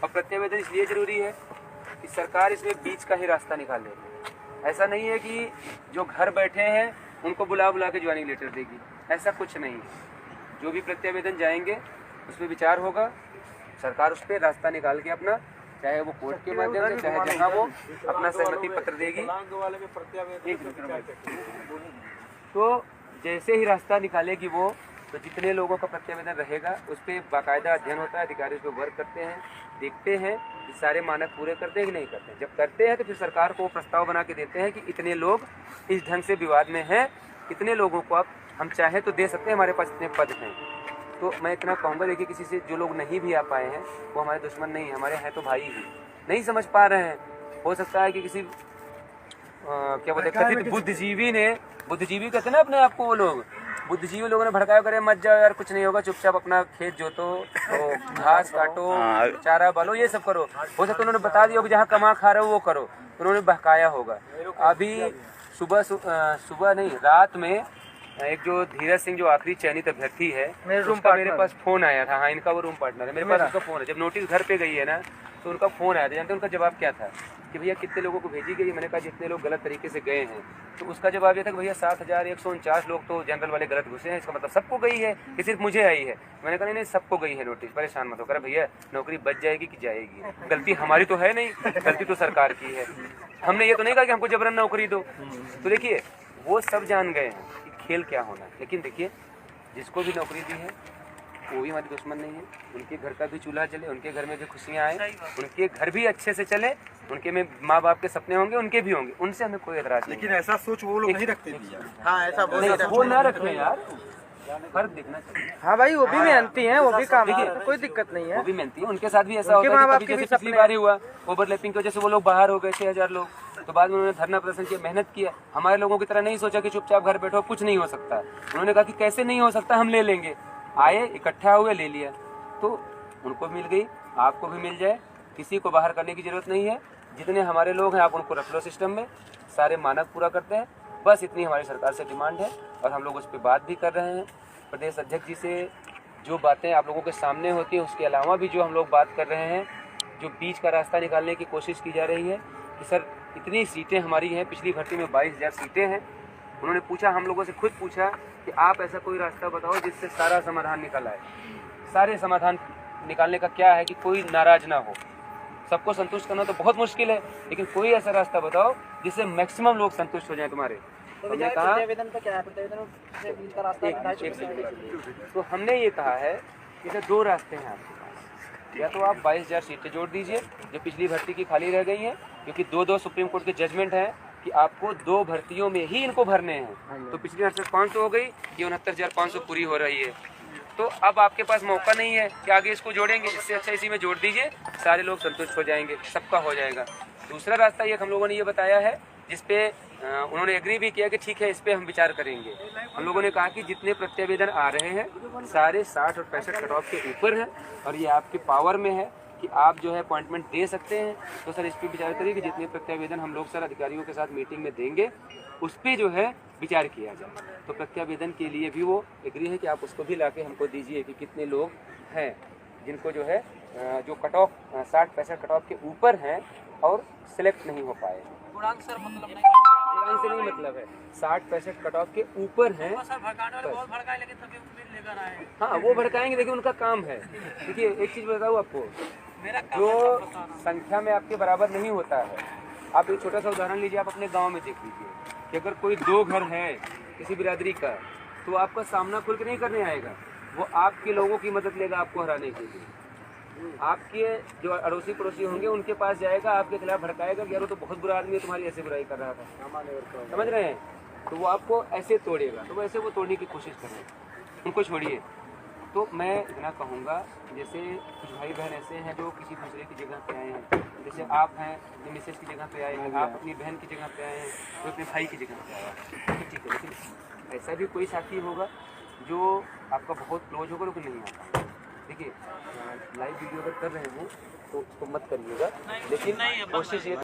और प्रत्यावेदन इसलिए जरूरी है कि सरकार इसमें बीच का ही रास्ता निकाल लेती है। ऐसा नहीं है कि जो घर बैठे हैं उनको बुला बुला के ज्वाइनिंग लेटर देगी, ऐसा कुछ नहीं है। जो भी प्रत्यावेदन जाएंगे उस पर विचार होगा, सरकार उस पर रास्ता निकाल के अपना, चाहे वो कोर्ट के माध्यम से, चाहे जहाँ वो अपना सहमति पत्र देगी। तो जैसे ही रास्ता निकालेगी वो, तो जितने लोगों का प्रत्यावेदन रहेगा उस पर बाकायदा अध्ययन होता है, अधिकारी उस पर वर्क करते हैं, देखते हैं कि सारे मानक पूरे करते हैं कि नहीं करते हैं। जब करते हैं तो फिर सरकार को प्रस्ताव बना के देते हैं कि इतने लोग इस ढंग से विवाद में हैं, इतने लोगों को आप हम चाहें तो दे सकते हैं, हमारे पास इतने पद हैं। तो मैं इतना कहूँगा, देखिए किसी से जो लोग नहीं भी आ पाए हैं वो हमारे दुश्मन नहीं, हमारे हैं तो भाई ही। नहीं समझ पा रहे हैं, हो सकता है कि किसी क्या बोलते हैं कथित बुद्धिजीवी कहते हैं ना अपने आप को, वो लोग बुद्धिजीवी लोगों ने भड़काया, करे मत जाओ यार, कुछ नहीं होगा, चुपचाप अपना खेत जोतो, तो घास काटो, चारा बालो, ये सब करो। हो सकता है उन्होंने बता दिया कि जहाँ कमा खा रहे हो वो करो, उन्होंने बहकाया होगा। अभी सुबह नहीं, रात में एक जो धीरज सिंह जो आखिरी चयनित अभ्यर्थी है, मेरे पास फोन आया था। हाँ, इनका वो रूम पार्टनर है, मेरे पास उसका फोन है। जब नोटिस घर पे गई है ना तो उनका फोन आया था। जानते उनका जवाब क्या था कि भैया कितने लोगों को भेजी गई? मैंने कहा जितने लोग गलत तरीके से गए हैं। तो उसका जवाब ये था कि भैया 7149 लोग तो जनरल वाले गलत घुसे हैं, इसका मतलब सबको गई है कि सिर्फ मुझे आई है? मैंने कहा नहीं, सबको गई है नोटिस, परेशान मत होकर। भैया नौकरी बच जाएगी कि जाएगी? गलती हमारी तो है नहीं, गलती तो सरकार की है। हमने ये तो नहीं कहा कि हमको जबरन नौकरी दो। तो देखिए वो सब जान गए हैं कि खेल क्या होना है। लेकिन देखिए जिसको भी नौकरी दी है वो भी हमारे दुश्मन नहीं है। उनके घर का भी चूल्हा जले, उनके घर में भी खुशियाँ आए, उनके घर भी अच्छे से चले, उनके में माँ बाप के सपने होंगे, उनके भी होंगे, उनसे हमें कोई एतराज नहीं। लेकिन ऐसा सोच वो लोग नहीं रखते। हाँ, ऐसा वो ना रखें यार, फर्क दिखना चाहिए। हाँ भाई, वो भी मेहनती हैं, वो भी काम है, कोई दिक्कत नहीं है। वो भी मेहनती है, उनके साथ भी ऐसा होता है। जैसे पिछली बार ही हुआ, ओवरलैपिंग की वजह से वो लोग बाहर हो गए 6000 लोग, तो बाद में उन्होंने धरना प्रदर्शन किया, मेहनत किया। हमारे लोगों की तरह नहीं सोचा कि चुपचाप घर बैठो, कुछ नहीं हो सकता। उन्होंने कहा कि कैसे नहीं हो सकता, हम ले लेंगे। आए, इकट्ठा हुए, ले लिया। तो उनको मिल गई, आपको भी मिल जाए, किसी को बाहर करने की जरूरत नहीं है। जितने हमारे लोग हैं आप उनको रख लो सिस्टम में, सारे मानक पूरा करते हैं। बस इतनी हमारी सरकार से डिमांड है और हम लोग उस पर बात भी कर रहे हैं। प्रदेश अध्यक्ष जी से जो बातें आप लोगों के सामने होती हैं, उसके अलावा भी जो हम लोग बात कर रहे हैं, जो बीच का रास्ता निकालने की कोशिश की जा रही है कि सर इतनी सीटें हमारी हैं, पिछली भर्ती में 22,000 सीटें हैं। उन्होंने पूछा, हम लोगों से खुद पूछा कि आप ऐसा कोई रास्ता बताओ जिससे सारा समाधान निकल आए। सारे समाधान निकालने का क्या है कि कोई नाराज ना हो। सबको संतुष्ट करना तो बहुत मुश्किल है, लेकिन कोई ऐसा रास्ता बताओ जिससे मैक्सिमम लोग संतुष्ट हो जाए तुम्हारे। हमने कहा तो हमने ये कहा है कि दो रास्ते हैं आपके पास, या तो आप 22,000 सीटें जोड़ दीजिए जो पिछली भर्ती की खाली रह गई हैं, क्योंकि दो सुप्रीम कोर्ट के जजमेंट है कि आपको 2 भर्तियों में ही इनको भरने हैं। तो पिछली 68,500 हो गई, ये 69,500 पूरी हो रही है। तो अब आपके पास मौका नहीं है कि आगे इसको जोड़ेंगे, इससे अच्छा इसी में जोड़ दीजिए, सारे लोग संतुष्ट हो जाएंगे, सबका हो जाएगा। दूसरा रास्ता ये हम लोगों ने ये बताया है, जिसपे उन्होंने एग्री भी किया कि ठीक है, इस पे हम विचार करेंगे। हम लोगों ने कहा कि जितने प्रत्यावेदन आ रहे हैं सारे 60 और 65 कट ऑफ के ऊपर हैं और ये आपके पावर में है कि आप जो है अपॉइंटमेंट दे सकते हैं। तो सर इस पर विचार करिए कि जितने प्रत्यावेदन हम लोग सर अधिकारियों के साथ मीटिंग में देंगे उस पर जो है विचार किया जाए। तो प्रत्यावेदन के लिए भी वो एग्री है कि आप उसको भी ला के हमको दीजिए कि कितने लोग हैं जिनको जो है जो कट ऑफ 60-65 कट ऑफ के ऊपर हैं और सिलेक्ट नहीं हो पाए। गुणांक सर मतलब नहीं, गुणांक से नहीं मतलब है, 60-65 कट ऑफ के ऊपर हैं। सर भड़काने वाले बहुत भड़काए, लेकिन सभी उम्मीद लेकर आए हैं। हाँ, वो भड़काएंगे, देखिए उनका काम है। देखिए एक चीज़ बताऊँ आपको, जो संख्या में आपके बराबर नहीं होता है। आप एक छोटा सा उदाहरण लीजिए, आप अपने गांव में देख लीजिए कि अगर कोई 2 घर है किसी बिरादरी का, तो आपका सामना खुल के नहीं करने आएगा, वो आपके लोगों की मदद लेगा आपको हराने के लिए। आपके जो अड़ोसी पड़ोसी होंगे उनके पास जाएगा, आपके खिलाफ भड़काएगा कि यार वो तो बहुत बुरा आदमी है, तुम्हारी ऐसे बुराई कर रहा था, समझ रहे हैं? तो वो आपको ऐसे तोड़ेगा, तो वैसे वो तोड़ने की कोशिश करें, उनको छोड़िए। तो मैं इतना कहूँगा, जैसे कुछ भाई बहन ऐसे हैं जो किसी दूसरे की जगह पे आए हैं, जैसे आप हैं अपनी मिसेज की जगह पे आए हैं, आप अपनी बहन की जगह पे आए हैं, तो अपने भाई की जगह पे आए हैं, ठीक है। लेकिन ऐसा भी कोई साथी होगा जो आपका बहुत क्लोज होगा लेकिन नहीं आता। देखिए लाइव वीडियो अगर कर रहे हो तो उसको मत करिएगा, लेकिन कोशिश ये